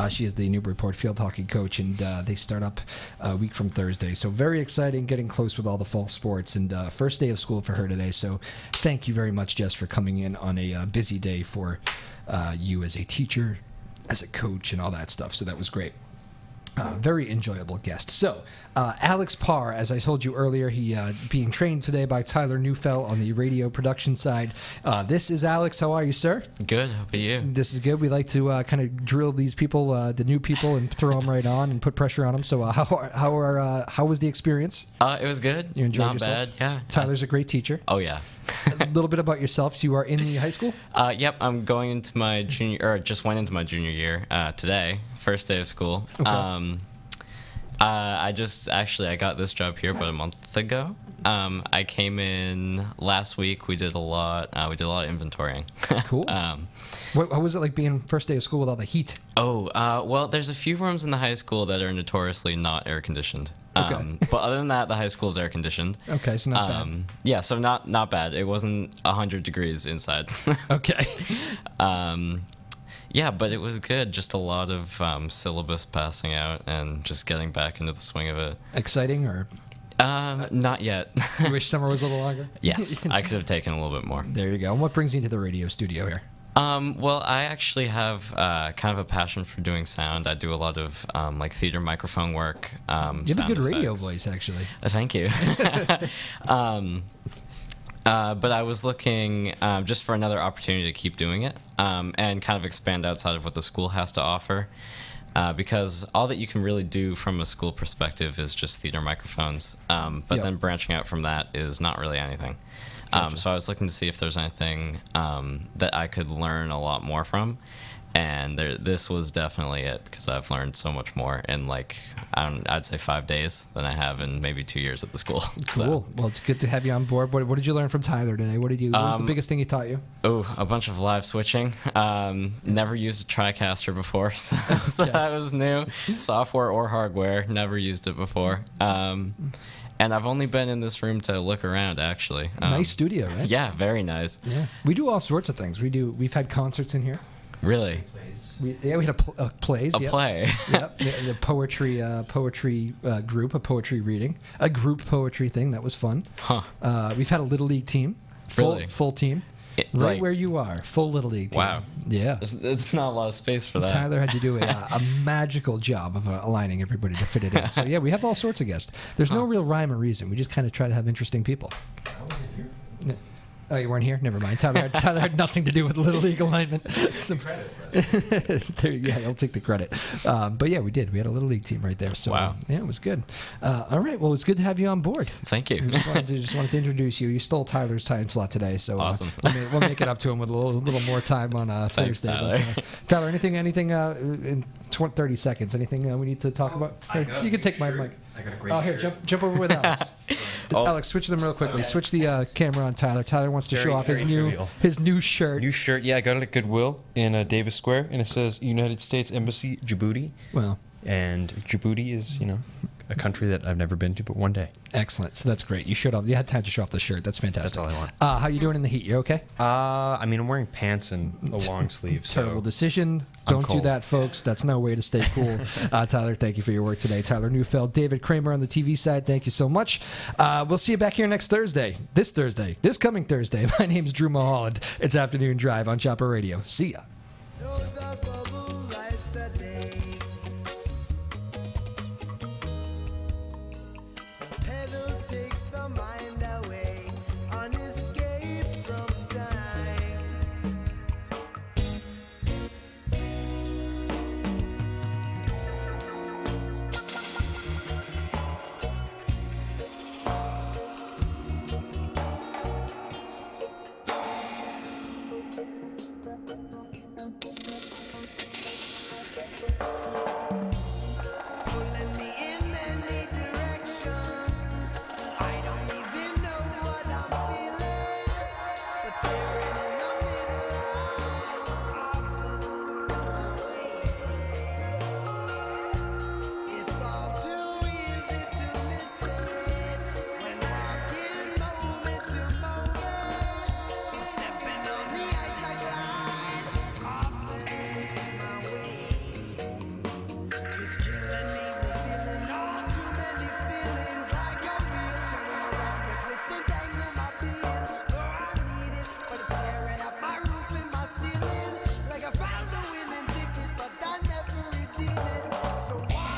She is the Newburyport field hockey coach, and they start up a week from Thursday. So very exciting, getting close with all the fall sports, and first day of school for her today. So thank you very much, Jess, for coming in on a busy day for you as a teacher, as a coach, and all that stuff. So that was great. Very enjoyable guest. So, Alex Parr, as I told you earlier, he being trained today by Tyler Neufeld on the radio production side. This is Alex. How are you, sir? Good. How about you? This is good. We like to kind of drill these people, the new people, and throw them right on and put pressure on them. So, how was the experience? It was good. You enjoyed Not yourself? bad. Yeah. Tyler's a great teacher. Oh yeah. A little bit about yourself. You are in the high school? Yep. I'm going into my just went into my junior year today. First day of school. Okay. I got this job here about a month ago. I came in last week. We did a lot. We did a lot of inventorying. Cool. What was it like being first day of school with all the heat? Well, there's a few rooms in the high school that are notoriously not air conditioned. Okay. But other than that, the high school is air conditioned. Okay, so not bad. Yeah, so not bad. It wasn't 100 degrees inside. Okay. Yeah, but it was good. Just a lot of syllabus passing out and just getting back into the swing of it. Exciting or? Not yet. You wish summer was a little longer? Yes, I could have taken a little bit more. There you go. And what brings you to the radio studio here? Well, I actually have kind of a passion for doing sound. I do a lot of like theater microphone work. You have a good radio voice, actually. Thank you. But I was looking just for another opportunity to keep doing it and kind of expand outside of what the school has to offer. Because all that you can really do from a school perspective is just theater microphones. But then branching out from that is not really anything. Gotcha. So I was looking to see if there's anything that I could learn a lot more from. And this was definitely it, because I've learned so much more in, like, I'd say 5 days than I have in maybe 2 years at the school. Cool. So. Well, it's good to have you on board. What did you learn from Tyler today? What was the biggest thing he taught you? Oh, a bunch of live switching. Never used a TriCaster before, so that was new. Software or hardware, never used it before. And I've only been in this room to look around, actually. Nice studio, right? Yeah, very nice. Yeah. We do all sorts of things. We've had concerts in here. Really? We had plays. A play. Yep. The poetry group, a poetry reading, a group poetry thing. That was fun. Huh. We've had a Little League team. Full team. Right where you are. Full Little League team. Wow. Yeah. There's not a lot of space for that. Tyler had to do a magical job of aligning everybody to fit it in. So, yeah, we have all sorts of guests. There's no real rhyme or reason. We just kind of try to have interesting people. I wasn't here. Yeah. Oh, you weren't here? Never mind. Tyler had nothing to do with Little League alignment. Yeah, I'll take the credit. But yeah, we did. We had a Little League team right there. So wow. Yeah, it was good. All right. Well, it's good to have you on board. Thank you. Just wanted to introduce you. You stole Tyler's time slot today, so awesome. We'll make it up to him with a little more time on Thanks, Thursday. Tyler. But, Tyler, anything in 30 seconds? Anything we need to talk about? You can take my mic. I got a great here, shirt. jump over with Alex. Alex, switch them real quickly. Switch the camera on Tyler. Tyler wants to show off his new shirt. New shirt, yeah, I got it at Goodwill in Davis Square, and it says United States Embassy, Djibouti. Well, and Djibouti is, a country that I've never been to, but one day. Excellent. So that's great. You had time to show off the shirt. That's fantastic. That's all I want. How you doing in the heat? You okay? I'm wearing pants and a long sleeve. Terrible decision. Don't do that, folks. That's no way to stay cool. Tyler, thank you for your work today. Tyler Neufeld, David Kramer on the TV side, thank you so much. We'll see you back here next Thursday. This coming Thursday. My name's Drew Moholland. It's Afternoon Drive on Joppa Radio. See ya. Takes the mind away, unescaped from time. Pulling me in many directions. I don't even know what I'm feeling, but tearing in the middle, I often lose my way. It's all too easy to miss it when walking moment to moment. So why